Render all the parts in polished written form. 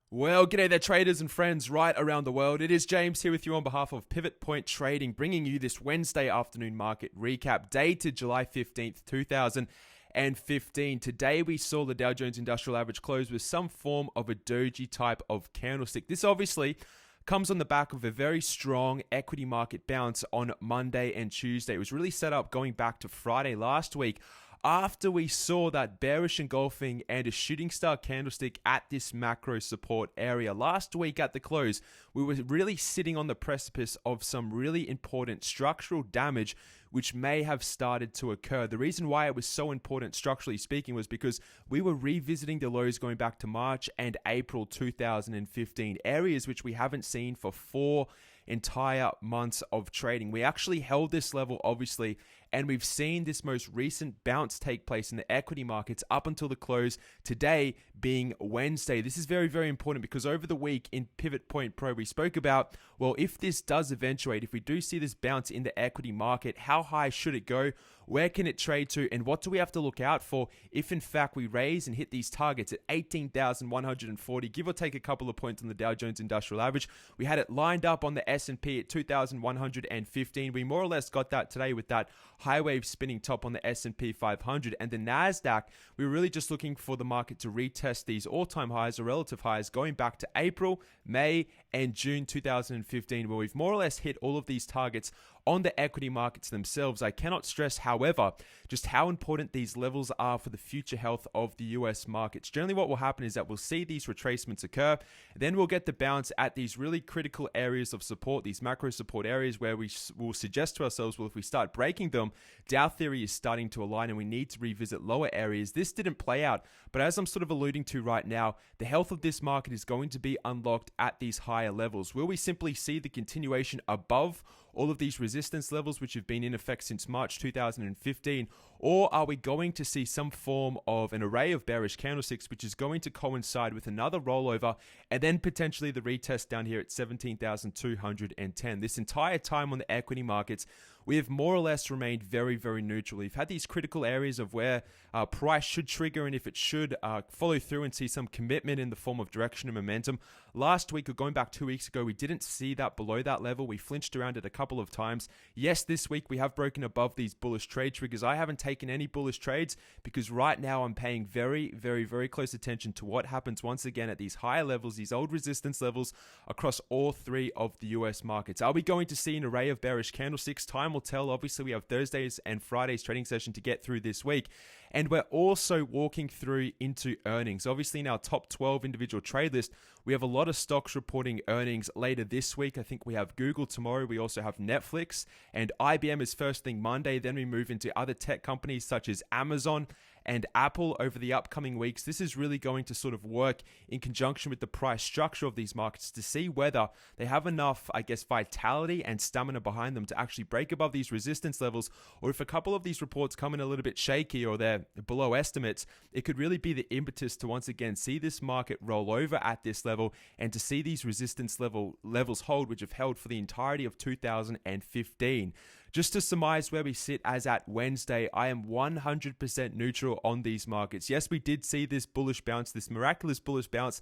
Well, g'day there, traders and friends right around the world. It is James here with you on behalf of Pivot Point Trading, bringing you this Wednesday afternoon market recap, dated July 15th, 2015. Today, we saw the Dow Jones Industrial Average close with some form of a doji type of candlestick. This obviously comes on the back of a very strong equity market bounce on Monday and Tuesday. It was really set up going back to Friday last week, after we saw that bearish engulfing and a shooting star candlestick at this macro support area. Last week at the close, we were really sitting on the precipice of some really important structural damage which may have started to occur. The reason why it was so important, structurally speaking, was because we were revisiting the lows going back to March and April 2015, areas which we haven't seen for 4 entire months of trading. We actually held this level, obviously, and we've seen this most recent bounce take place in the equity markets up until the close, today being Wednesday. This is very, very important because over the week in Pivot Point Pro, we spoke about, well, if this does eventuate, if we do see this bounce in the equity market, how high should it go? Where can it trade to? And what do we have to look out for if, in fact, we raise and hit these targets at 18,140, give or take a couple of points on the Dow Jones Industrial Average? We had it lined up on the S&P at 2,115. We more or less got that today with that high wave spinning top on the S&P 500. And the NASDAQ, we were really just looking for the market to retest these all-time highs or relative highs going back to April, May, and June 2015, where we've more or less hit all of these targets on the equity markets themselves. I cannot stress, however, just how important these levels are for the future health of the US markets. Generally, what will happen is that we'll see these retracements occur, then we'll get the bounce at these really critical areas of support, these macro support areas where we will suggest to ourselves, well, if we start breaking them, Dow theory is starting to align and we need to revisit lower areas. This didn't play out, but as I'm sort of alluding to right now, the health of this market is going to be unlocked at these higher levels. Will we simply see the continuation above all of these resistance levels which have been in effect since March 2015, or are we going to see some form of an array of bearish candlesticks which is going to coincide with another rollover and then potentially the retest down here at 17,210? This entire time on the equity markets, we have more or less remained very, very neutral. We've had these critical areas of where price should trigger and if it should follow through and see some commitment in the form of direction and momentum. Last week or going back 2 weeks ago, we didn't see that below that level. We flinched around it a couple of times. Yes, this week we have broken above these bullish trade triggers. I haven't taken any bullish trades because right now I'm paying very, very, very close attention to what happens once again at these higher levels, these old resistance levels across all three of the US markets. Are we going to see an array of bearish candlesticks? Time will tell. Obviously, we have Thursdays and Fridays trading session to get through this week. And we're also walking through into earnings. Obviously, in our top 12 individual trade list, we have a lot of stocks reporting earnings later this week. I think we have Google tomorrow. We also have Netflix and IBM is first thing Monday. Then we move into other tech companies such as Amazon and Apple over the upcoming weeks. This is really going to sort of work in conjunction with the price structure of these markets to see whether they have enough, I guess, vitality and stamina behind them to actually break above these resistance levels, or if a couple of these reports come in a little bit shaky or they're below estimates, it could really be the impetus to once again see this market roll over at this level and to see these resistance levels hold, which have held for the entirety of 2015. Just to surmise where we sit as at Wednesday, I am 100% neutral on these markets. Yes, we did see this bullish bounce, this miraculous bullish bounce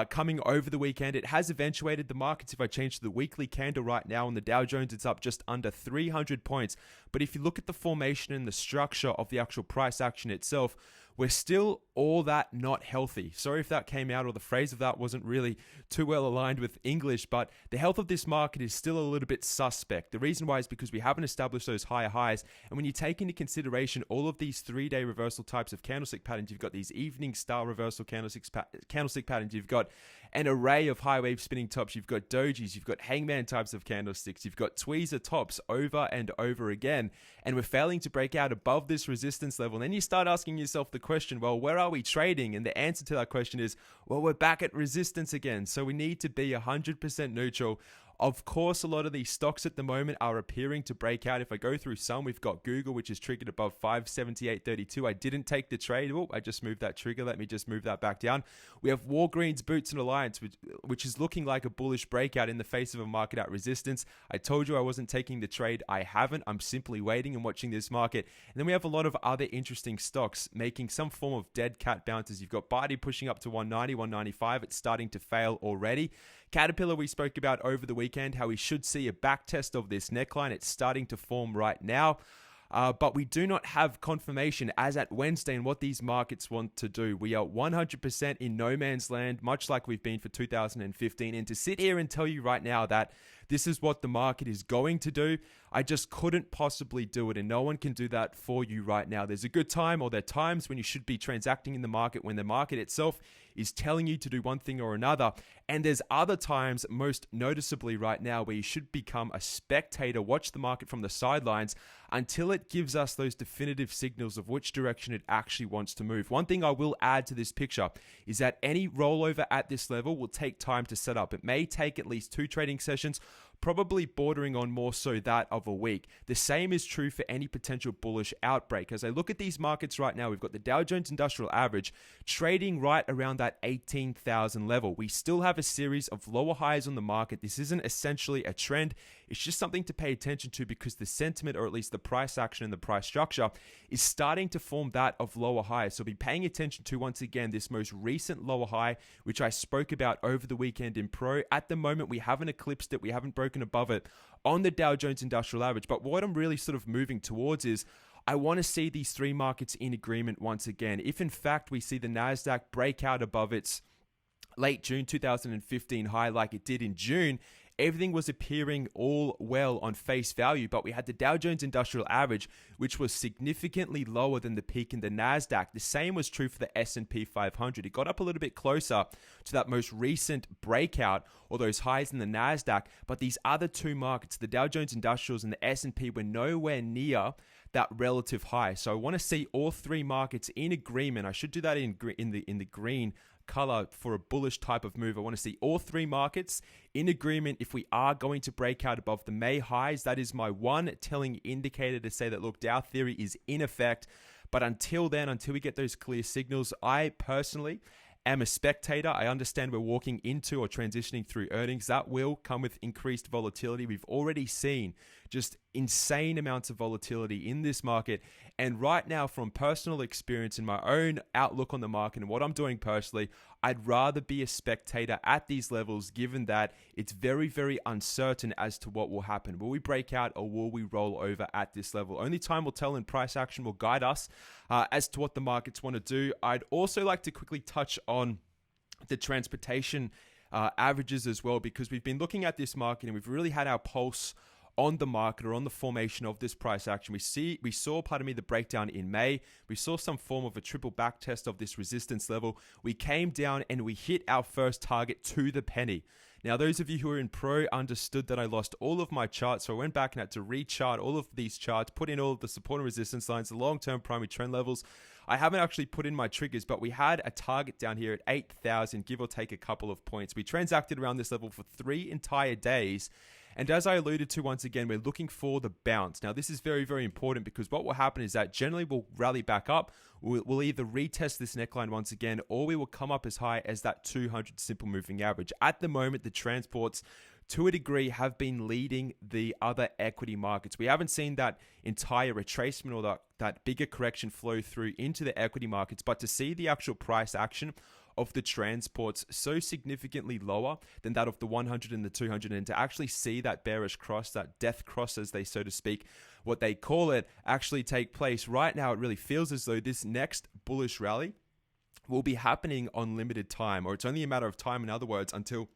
coming over the weekend. It has eventuated the markets. If I change to the weekly candle right now on the Dow Jones, it's up just under 300 points. But if you look at the formation and the structure of the actual price action itself, we're still all that not healthy. Sorry if that came out or the phrase of that wasn't really too well aligned with English, but the health of this market is still a little bit suspect. The reason why is because we haven't established those higher highs. And when you take into consideration all of these 3-day reversal types of candlestick patterns, you've got these evening star reversal candlestick patterns, you've got an array of high wave spinning tops, you've got dojis, you've got hangman types of candlesticks, you've got tweezer tops over and over again, and we're failing to break out above this resistance level. And then you start asking yourself the question, well, where are we trading? And the answer to that question is, well, we're back at resistance again. So we need to be 100% neutral Of course, a lot of these stocks at the moment are appearing to break out. If I go through some, we've got Google, which is triggered above 578.32. I didn't take the trade. Oh, I just moved that trigger. Let me just move that back down. We have Walgreens, Boots, and Alliance, which is looking like a bullish breakout in the face of a market at resistance. I told you I wasn't taking the trade. I haven't. I'm simply waiting and watching this market. And then we have a lot of other interesting stocks making some form of dead cat bounces. You've got Baidu pushing up to 190, 195. It's starting to fail already. Caterpillar, we spoke about over the weekend, how we should see a back test of this neckline. It's starting to form right now. But we do not have confirmation as at Wednesday in what these markets want to do. We are 100% in no man's land, much like we've been for 2015. And to sit here and tell you right now that this is what the market is going to do, I just couldn't possibly do it. And no one can do that for you right now. There's a good time, or there are times when you should be transacting in the market when the market itself is telling you to do one thing or another. And there's other times, most noticeably right now, where you should become a spectator, watch the market from the sidelines until it gives us those definitive signals of which direction it actually wants to move. One thing I will add to this picture is that any rollover at this level will take time to set up. It may take at least 2 trading sessions, probably bordering on more so that of a week. The same is true for any potential bullish outbreak. As I look at these markets right now, we've got the Dow Jones Industrial Average trading right around that 18,000 level. We still have a series of lower highs on the market. This isn't essentially a trend. It's just something to pay attention to because the sentiment, or at least the price action and the price structure, is starting to form that of lower highs. So be paying attention to, once again, this most recent lower high, which I spoke about over the weekend in Pro. At the moment, we haven't eclipsed it. We haven't broken above it on the Dow Jones Industrial Average. But what I'm really sort of moving towards is I want to see these 3 markets in agreement once again. If in fact we see the NASDAQ break out above its late June 2015 high like it did in June, everything was appearing all well on face value, but we had the Dow Jones Industrial Average, which was significantly lower than the peak in the NASDAQ. The same was true for the S&P 500. It got up a little bit closer to that most recent breakout or those highs in the NASDAQ, but these other 2 markets, the Dow Jones Industrials and the S&P, were nowhere near that relative high. So I want to see all 3 markets in agreement. I should do that in the green color for a bullish type of move. I want to see all 3 markets in agreement. If we are going to break out above the May highs, that is my one telling indicator to say that, look, Dow theory is in effect. But until then, until we get those clear signals, I personally am a spectator. I understand we're walking into or transitioning through earnings. That will come with increased volatility. We've already seen just insane amounts of volatility in this market. And right now, from personal experience and my own outlook on the market and what I'm doing personally, I'd rather be a spectator at these levels, given that it's very, very uncertain as to what will happen. Will we break out or will we roll over at this level? Only time will tell, and price action will guide us as to what the markets want to do. I'd also like to quickly touch on the transportation averages as well, because we've been looking at this market and we've really had our pulse on the market or on the formation of this price action. We saw the breakdown in May. We saw some form of a triple back test of this resistance level. We came down and we hit our first target to the penny. Now, those of you who are in Pro understood that I lost all of my charts, so I went back and had to rechart all of these charts, put in all of the support and resistance lines, the long-term primary trend levels. I haven't actually put in my triggers, but we had a target down here at 8,000, give or take a couple of points. We transacted around this level for 3 entire days. And as I alluded to, once again, we're looking for the bounce. Now, this is very, very important because what will happen is that generally we'll rally back up. We'll either retest this neckline once again, or we will come up as high as that 200 simple moving average. At the moment, the transports, to a degree, have been leading the other equity markets. We haven't seen that entire retracement or that bigger correction flow through into the equity markets, but to see the actual price action of the transports so significantly lower than that of the 100 and the 200, and to actually see that bearish cross, that death cross as they so to speak, what they call it, actually take place right now, it really feels as though this next bullish rally will be happening on limited time, or it's only a matter of time, in other words, until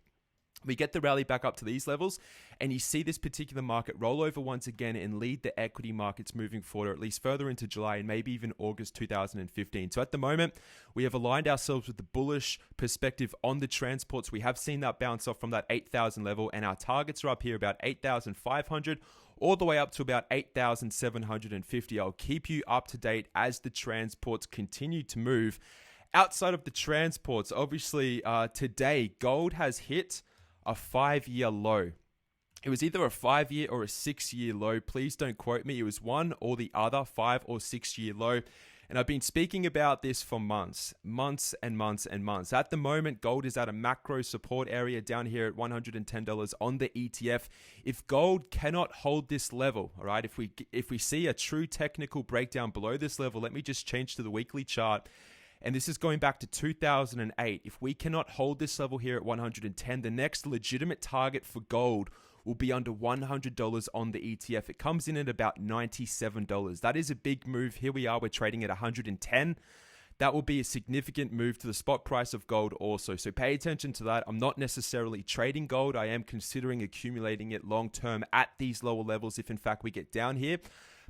we get the rally back up to these levels and you see this particular market roll over once again and lead the equity markets moving forward, or at least further into July and maybe even August 2015. So at the moment, we have aligned ourselves with the bullish perspective on the transports. We have seen that bounce off from that 8,000 level, and our targets are up here about 8,500 all the way up to about 8,750. I'll keep you up to date as the transports continue to move. Outside of the transports, obviously today, gold has hit a 5-year low. It was either a 5-year or a 6-year low. Please don't quote me. It was one or the other, 5 or 6-year low. And I've been speaking about this for months and months and months. At the moment, gold is at a macro support area down here at $110 on the ETF. If gold cannot hold this level, all right, if we see a true technical breakdown below this level, let me just change to the weekly chart. And this is going back to 2008. If we cannot hold this level here at 110, the next legitimate target for gold will be under $100 on the ETF. It comes in at about $97. That is a big move. Here we are, we're trading at 110. That will be a significant move to the spot price of gold also. So pay attention to that. I'm not necessarily trading gold. I am considering accumulating it long term at these lower levels if in fact we get down here.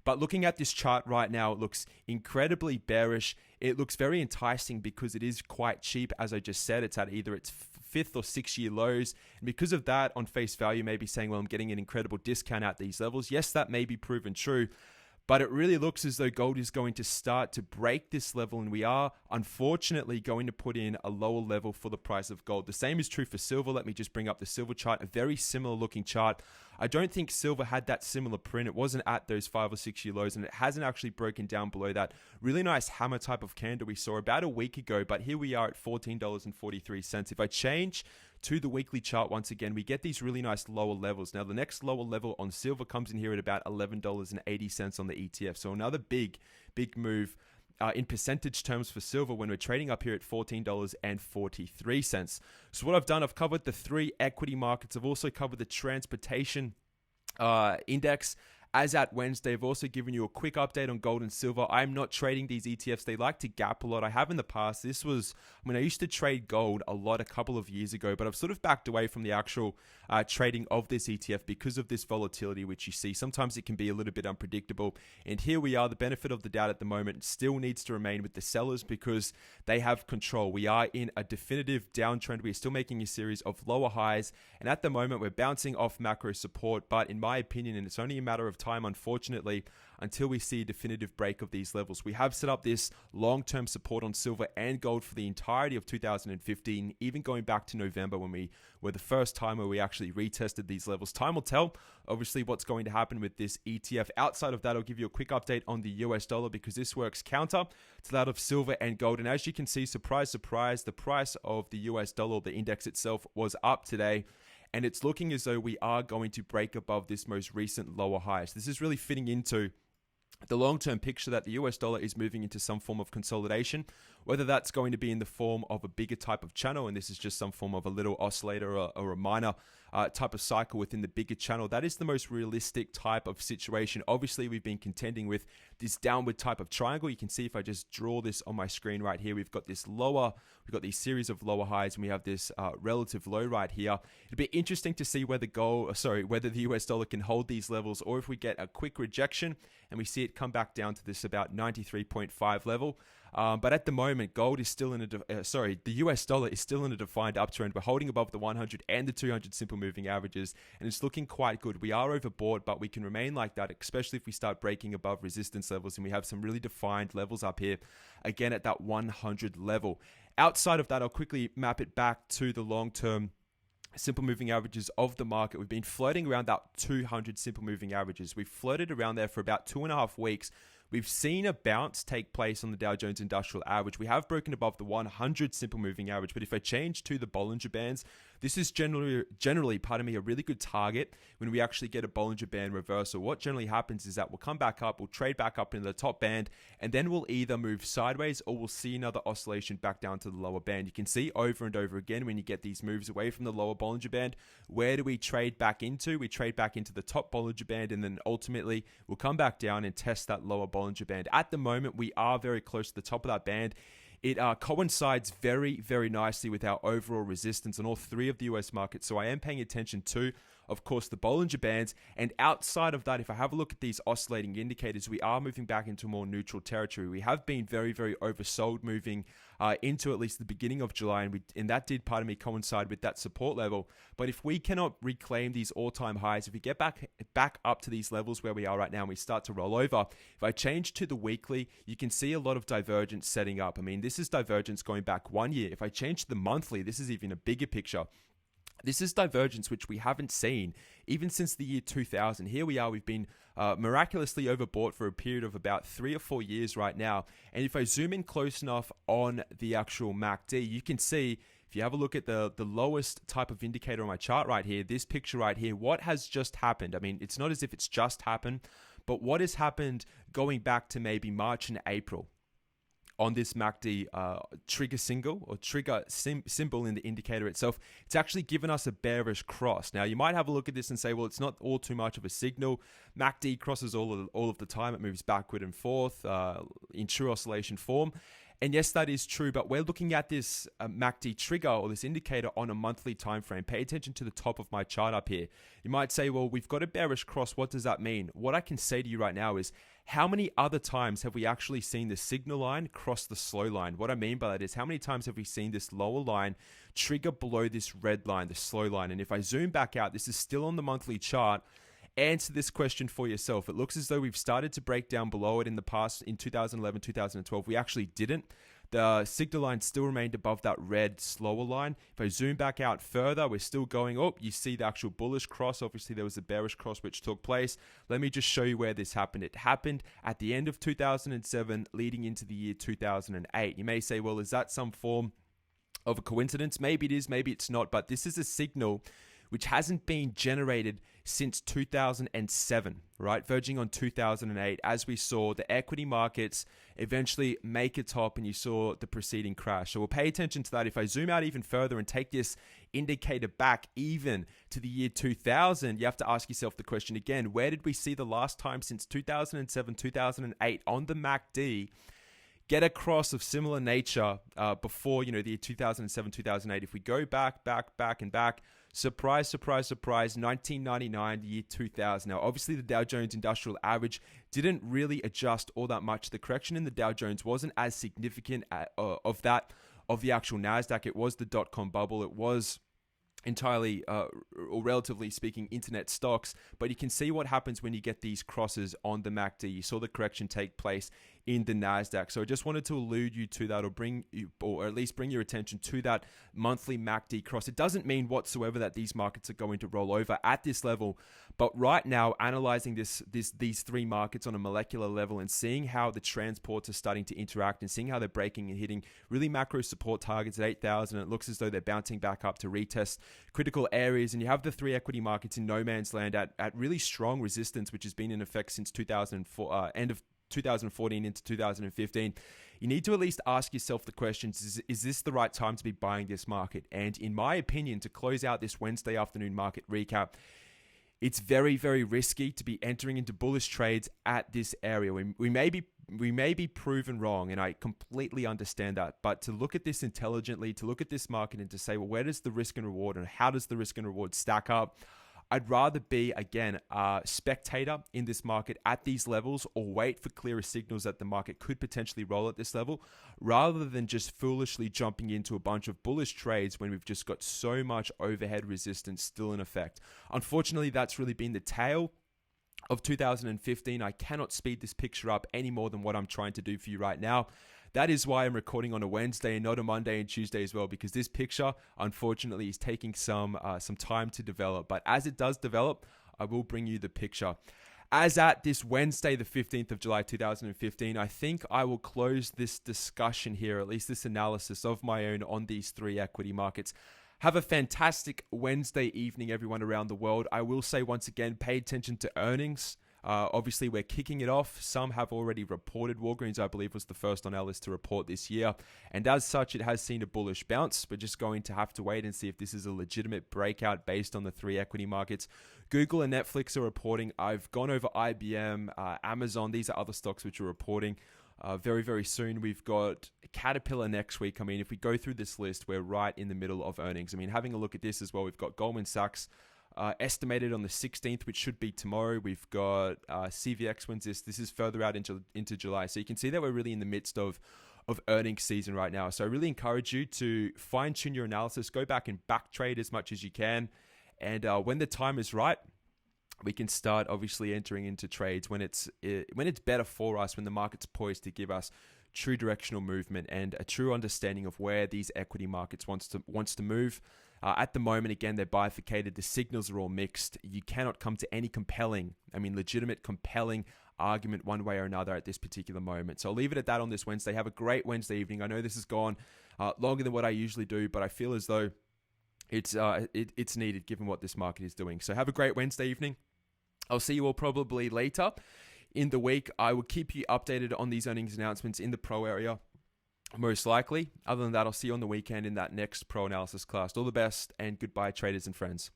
But looking at this chart right now, it looks incredibly bearish. It looks very enticing because it is quite cheap. As I just said, it's at either its 5th or 6-year lows. And because of that, on face value, maybe saying, well, I'm getting an incredible discount at these levels. Yes, that may be proven true. But it really looks as though gold is going to start to break this level, and we are unfortunately going to put in a lower level for the price of gold. The same is true for silver. Let me just bring up the silver chart, a very similar looking chart. I don't think silver had that similar print. It wasn't at those 5 or 6 year lows, and it hasn't actually broken down below that really nice hammer type of candle we saw about a week ago. But here we are at $14.43. If I change to the weekly chart once again, we get these really nice lower levels. Now, the next lower level on silver comes in here at about $11.80 on the ETF. So another big move in percentage terms for silver when we're trading up here at $14.43. So what I've done, I've covered the 3 equity markets. I've also covered the transportation index. As at Wednesday, I've also given you a quick update on gold and silver. I'm not trading these ETFs. They like to gap a lot. I have in the past. I used to trade gold a lot a couple of years ago, but I've sort of backed away from the actual trading of this ETF because of this volatility, which you see. Sometimes it can be a little bit unpredictable. And here we are. The benefit of the doubt at the moment still needs to remain with the sellers because they have control. We are in a definitive downtrend. We're still making a series of lower highs. And at the moment, we're bouncing off macro support. But in my opinion, and it's only a matter of time, unfortunately, until we see a definitive break of these levels. We have set up this long-term support on silver and gold for the entirety of 2015, even going back to November when we were the first time where we actually retested these levels. Time will tell, obviously, what's going to happen with this ETF. Outside of that, I'll give you a quick update on the US dollar because this works counter to that of silver and gold. And as you can see, surprise, surprise, the price of the US dollar, the index itself, was up today. And it's looking as though we are going to break above this most recent lower highs. This is really fitting into the long-term picture that the US dollar is moving into some form of consolidation, whether that's going to be in the form of a bigger type of channel, and this is just some form of a little oscillator or a minor type of cycle within the bigger channel. That is the most realistic type of situation. Obviously, we've been contending with this downward type of triangle. You can see if I just draw this on my screen right here, we've got these series of lower highs, and we have this relative low right here. It'd be interesting to see whether the US dollar can hold these levels, or if we get a quick rejection and we see it come back down to this about 93.5 level. But at the moment, gold is still the US dollar is still in a defined uptrend. We're holding above the 100 and the 200 simple moving averages, and it's looking quite good. We are overbought, but we can remain like that, especially if we start breaking above resistance levels, and we have some really defined levels up here, again at that 100 level. Outside of that, I'll quickly map it back to the long-term simple moving averages of the market. We've been floating around that 200 simple moving averages. We've floated around there for about 2.5 weeks. We've seen a bounce take place on the Dow Jones Industrial Average. We have broken above the 100 simple moving average, but if I change to the Bollinger Bands, this is generally, a really good target when we actually get a Bollinger Band reversal. What generally happens is that we'll come back up, we'll trade back up into the top band, and then we'll either move sideways or we'll see another oscillation back down to the lower band. You can see over and over again when you get these moves away from the lower Bollinger Band, where do we trade back into? We trade back into the top Bollinger Band, and then ultimately we'll come back down and test that lower Bollinger Band. At the moment, we are very close to the top of that band. It coincides very, very nicely with our overall resistance on all 3 of the US markets. So I am paying attention to, of course, the Bollinger Bands. And outside of that, if I have a look at these oscillating indicators, we are moving back into more neutral territory. We have been very, very oversold moving into at least the beginning of July. And that did, coincide with that support level. But if we cannot reclaim these all-time highs, if we get back up to these levels where we are right now and we start to roll over, if I change to the weekly, you can see a lot of divergence setting up. I mean, this is divergence going back 1 year. If I change to the monthly, this is even a bigger picture. This is divergence which we haven't seen even since the year 2000. Here we are, we've been miraculously overbought for a period of about 3 or 4 years right now. And if I zoom in close enough on the actual MACD, you can see, if you have a look at the lowest type of indicator on my chart right here, this picture right here, what has just happened? I mean, it's not as if it's just happened, but what has happened going back to maybe March and April on this MACD trigger single or trigger symbol in the indicator itself, it's actually given us a bearish cross. Now, you might have a look at this and say, well, it's not all too much of a signal. MACD crosses all of the time. It moves backward and forth in true oscillation form. And yes, that is true, but we're looking at this MACD trigger or this indicator on a monthly time frame. Pay attention to the top of my chart up here. You might say, well, we've got a bearish cross. What does that mean? What I can say to you right now is, how many other times have we actually seen the signal line cross the slow line? What I mean by that is, how many times have we seen this lower line trigger below this red line, the slow line? And if I zoom back out, this is still on the monthly chart. Answer this question for yourself. It looks as though we've started to break down below it in the past. In 2011, 2012, we actually didn't. The signal line still remained above that red slower line. If I zoom back out further, we're still going up. You see the actual bullish cross. Obviously, there was a bearish cross which took place. Let me just show you where this happened. It happened at the end of 2007, leading into the year 2008. You may say, well, is that some form of a coincidence? Maybe it is, maybe it's not, but this is a signal which hasn't been generated since 2007, right? Verging on 2008, as we saw the equity markets eventually make a top and you saw the preceding crash. So we'll pay attention to that. If I zoom out even further and take this indicator back even to the year 2000, you have to ask yourself the question again, where did we see the last time since 2007, 2008 on the MACD get a cross of similar nature before, the year 2007, 2008? If we go back, and back, surprise, 1999, the year 2000. Now, obviously, the Dow Jones Industrial Average didn't really adjust all that much. The correction in the Dow Jones wasn't as significant of the actual NASDAQ. It was the dot-com bubble. It was entirely, or relatively speaking, internet stocks. But you can see what happens when you get these crosses on the MACD. You saw the correction take place in the NASDAQ. So I just wanted to allude you to that, or at least bring your attention to that monthly MACD cross. It doesn't mean whatsoever that these markets are going to roll over at this level, but right now, analyzing these three markets on a molecular level and seeing how the transports are starting to interact and seeing how they're breaking and hitting really macro support targets at 8,000, it looks as though they're bouncing back up to retest critical areas. And you have the three equity markets in no man's land at really strong resistance, which has been in effect since 2004, end of 2014 into 2015. You need to at least ask yourself the questions, is this the right time to be buying this market? And in my opinion, to close out this Wednesday afternoon market recap, it's very, very risky to be entering into bullish trades at this area. We may be proven wrong, and I completely understand that. But to look at this intelligently, to look at this market and to say, well, where does the risk and reward and how does the risk and reward stack up? I'd rather be, again, a spectator in this market at these levels, or wait for clearer signals that the market could potentially roll at this level, rather than just foolishly jumping into a bunch of bullish trades when we've just got so much overhead resistance still in effect. Unfortunately, that's really been the tale of 2015. I cannot speed this picture up any more than what I'm trying to do for you right now. That is why I'm recording on a Wednesday and not a Monday and Tuesday as well, because this picture, unfortunately, is taking some time to develop. But as it does develop, I will bring you the picture. As at this Wednesday, the 15th of July, 2015, I think I will close this discussion here, at least this analysis of my own on these three equity markets. Have a fantastic Wednesday evening, everyone around the world. I will say once again, pay attention to earnings. Obviously, we're kicking it off. Some have already reported. Walgreens, I believe, was the first on our list to report this year. And as such, it has seen a bullish bounce. We're just going to have to wait and see if this is a legitimate breakout based on the three equity markets. Google and Netflix are reporting. I've gone over IBM, Amazon. These are other stocks which are reporting. Very, very soon. We've got Caterpillar next week. I mean, if we go through this list, we're right in the middle of earnings. I mean, having a look at this as well, we've got Goldman Sachs estimated on the 16th, which should be tomorrow. We've got CVX wins this. This is further out into July. So you can see that we're really in the midst of earnings season right now. So I really encourage you to fine tune your analysis, go back and back trade as much as you can. And when the time is right, we can start obviously entering into trades when it's better for us, when the market's poised to give us true directional movement and a true understanding of where these equity markets wants to move. At the moment, again, they're bifurcated. The signals are all mixed. You cannot come to any legitimate, compelling argument one way or another at this particular moment. So I'll leave it at that on this Wednesday. Have a great Wednesday evening. I know this has gone longer than what I usually do, but I feel as though it's needed given what this market is doing. So have a great Wednesday evening. I'll see you all probably later in the week. I will keep you updated on these earnings announcements in the pro area, most likely. Other than that, I'll see you on the weekend in that next pro analysis class. All the best, and goodbye, traders and friends.